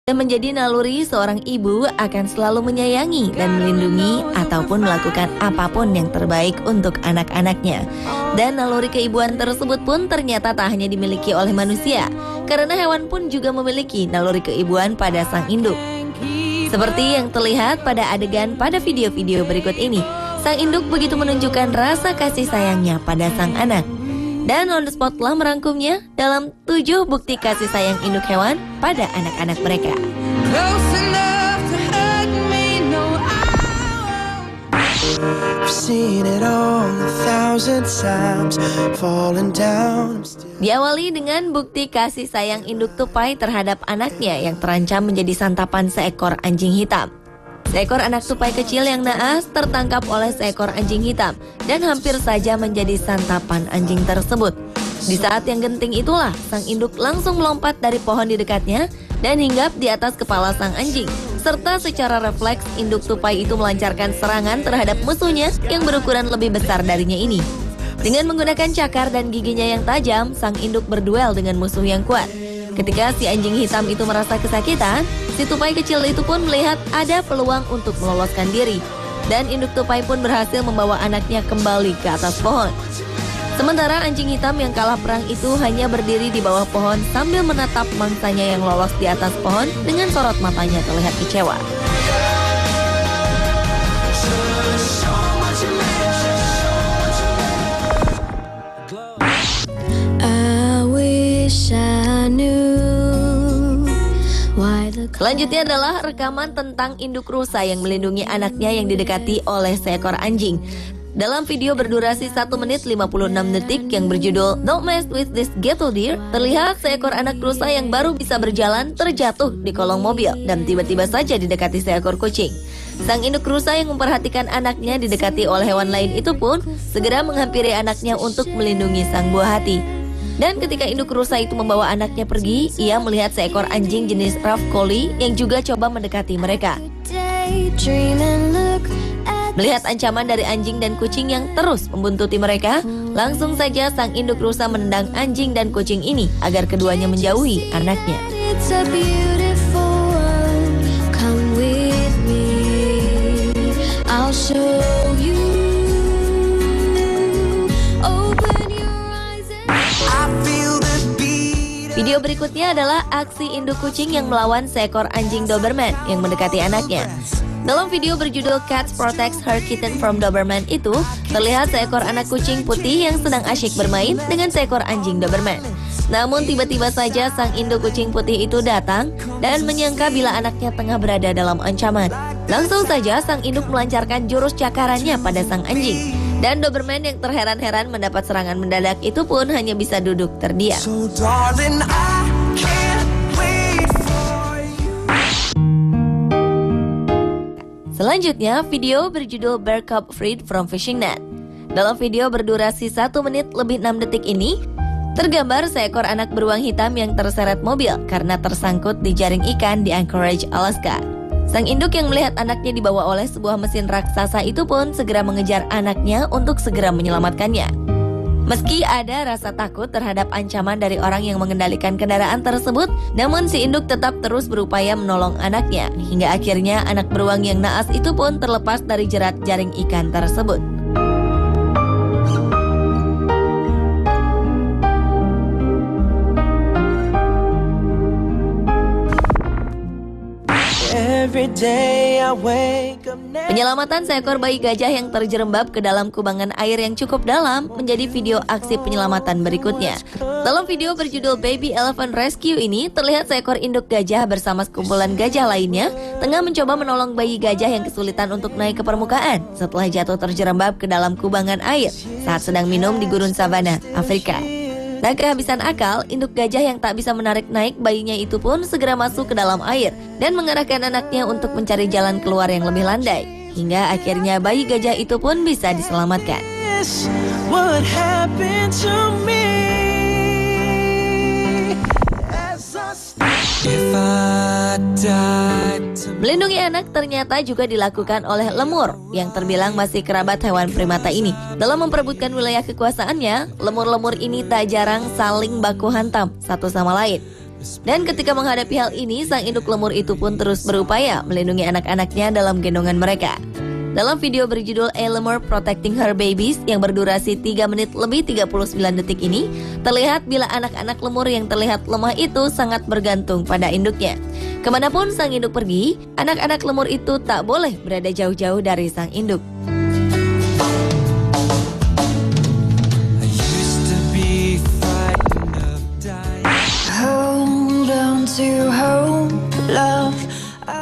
Dan menjadi naluri seorang ibu akan selalu menyayangi dan melindungi ataupun melakukan apapun yang terbaik untuk anak-anaknya. Dan naluri keibuan tersebut pun ternyata tak hanya dimiliki oleh manusia, karena hewan pun juga memiliki naluri keibuan pada sang induk. Seperti yang terlihat pada adegan pada video-video berikut ini, sang induk begitu menunjukkan rasa kasih sayangnya pada sang anak. Dan On The Spot telah merangkumnya dalam 7 bukti kasih sayang induk hewan pada anak-anak mereka. Diawali dengan bukti kasih sayang induk tupai terhadap anaknya yang terancam menjadi santapan seekor anjing hitam. Seekor anak tupai kecil yang naas tertangkap oleh seekor anjing hitam dan hampir saja menjadi santapan anjing tersebut. Di saat yang genting itulah, sang induk langsung melompat dari pohon di dekatnya dan hinggap di atas kepala sang anjing. Serta secara refleks, induk tupai itu melancarkan serangan terhadap musuhnya yang berukuran lebih besar darinya ini. Dengan menggunakan cakar dan giginya yang tajam, sang induk berduel dengan musuh yang kuat. Ketika si anjing hitam itu merasa kesakitan, si tupai kecil itu pun melihat ada peluang untuk meloloskan diri. Dan induk tupai pun berhasil membawa anaknya kembali ke atas pohon. Sementara anjing hitam yang kalah perang itu hanya berdiri di bawah pohon sambil menatap mangsanya yang lolos di atas pohon dengan sorot matanya terlihat kecewa. Selanjutnya adalah rekaman tentang induk rusa yang melindungi anaknya yang didekati oleh seekor anjing. Dalam video berdurasi 1 menit 56 detik yang berjudul Don't Mess With This Ghetto Deer, terlihat seekor anak rusa yang baru bisa berjalan terjatuh di kolong mobil dan tiba-tiba saja didekati seekor kucing. Sang induk rusa yang memperhatikan anaknya didekati oleh hewan lain itu pun segera menghampiri anaknya untuk melindungi sang buah hati. Dan ketika induk rusa itu membawa anaknya pergi, ia melihat seekor anjing jenis Rough Collie yang juga coba mendekati mereka. Melihat ancaman dari anjing dan kucing yang terus membuntuti mereka, langsung saja sang induk rusa menendang anjing dan kucing ini agar keduanya menjauhi anaknya. Video berikutnya adalah aksi induk kucing yang melawan seekor anjing Doberman yang mendekati anaknya. Dalam video berjudul Cats Protects Her Kitten from Doberman itu, terlihat seekor anak kucing putih yang sedang asyik bermain dengan seekor anjing Doberman. Namun tiba-tiba saja sang induk kucing putih itu datang dan menyangka bila anaknya tengah berada dalam ancaman. Langsung saja sang induk melancarkan jurus cakarannya pada sang anjing. Dan Doberman yang terheran-heran mendapat serangan mendadak itu pun hanya bisa duduk terdiam. Selanjutnya, video berjudul Bear Cub Freed from Fishing Net. Dalam video berdurasi 1 menit lebih 6 detik ini, tergambar seekor anak beruang hitam yang terseret mobil karena tersangkut di jaring ikan di Anchorage, Alaska. Sang induk yang melihat anaknya dibawa oleh sebuah mesin raksasa itu pun segera mengejar anaknya untuk segera menyelamatkannya. Meski ada rasa takut terhadap ancaman dari orang yang mengendalikan kendaraan tersebut, namun si induk tetap terus berupaya menolong anaknya, hingga akhirnya anak beruang yang naas itu pun terlepas dari jerat jaring ikan tersebut. Penyelamatan seekor bayi gajah yang terjerembab ke dalam kubangan air yang cukup dalam menjadi video aksi penyelamatan berikutnya. Dalam video berjudul Baby Elephant Rescue ini, terlihat seekor induk gajah bersama sekumpulan gajah lainnya tengah mencoba menolong bayi gajah yang kesulitan untuk naik ke permukaan setelah jatuh terjerembab ke dalam kubangan air saat sedang minum di gurun savana, Afrika. Tak kehabisan akal, induk gajah yang tak bisa menarik naik bayinya itu pun segera masuk ke dalam air dan mengarahkan anaknya untuk mencari jalan keluar yang lebih landai. Hingga akhirnya bayi gajah itu pun bisa diselamatkan. Melindungi anak ternyata juga dilakukan oleh lemur yang terbilang masih kerabat hewan primata ini. Dalam memperebutkan wilayah kekuasaannya, lemur-lemur ini tak jarang saling baku hantam satu sama lain. Dan ketika menghadapi hal ini, sang induk lemur itu pun terus berupaya melindungi anak-anaknya dalam gendongan mereka. Dalam video berjudul A Lemur Protecting Her Babies yang berdurasi 3 menit lebih 39 detik ini, terlihat bila anak-anak lemur yang terlihat lemah itu sangat bergantung pada induknya. Kemanapun sang induk pergi, anak-anak lemur itu tak boleh berada jauh-jauh dari sang induk.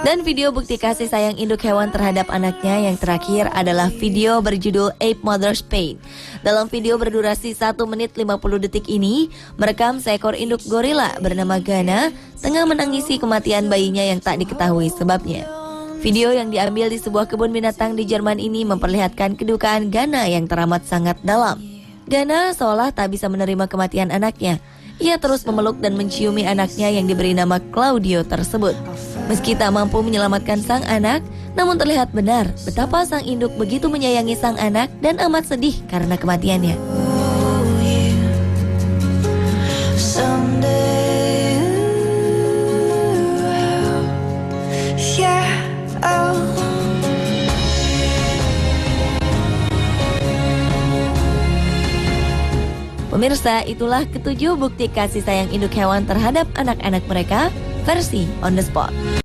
Dan video bukti kasih sayang induk hewan terhadap anaknya yang terakhir adalah video berjudul Ape Mother's Pain. Dalam video berdurasi 1 menit 50 detik ini, merekam seekor induk gorila bernama Ghana tengah menangisi kematian bayinya yang tak diketahui sebabnya. Video yang diambil di sebuah kebun binatang di Jerman ini memperlihatkan kedukaan Ghana yang teramat sangat dalam. Ghana seolah tak bisa menerima kematian anaknya. Ia terus memeluk dan menciumi anaknya yang diberi nama Claudio tersebut. Meski tak mampu menyelamatkan sang anak, namun terlihat benar betapa sang induk begitu menyayangi sang anak dan amat sedih karena kematiannya. Pemirsa, itulah ketujuh bukti kasih sayang induk hewan terhadap anak-anak mereka versi On The Spot.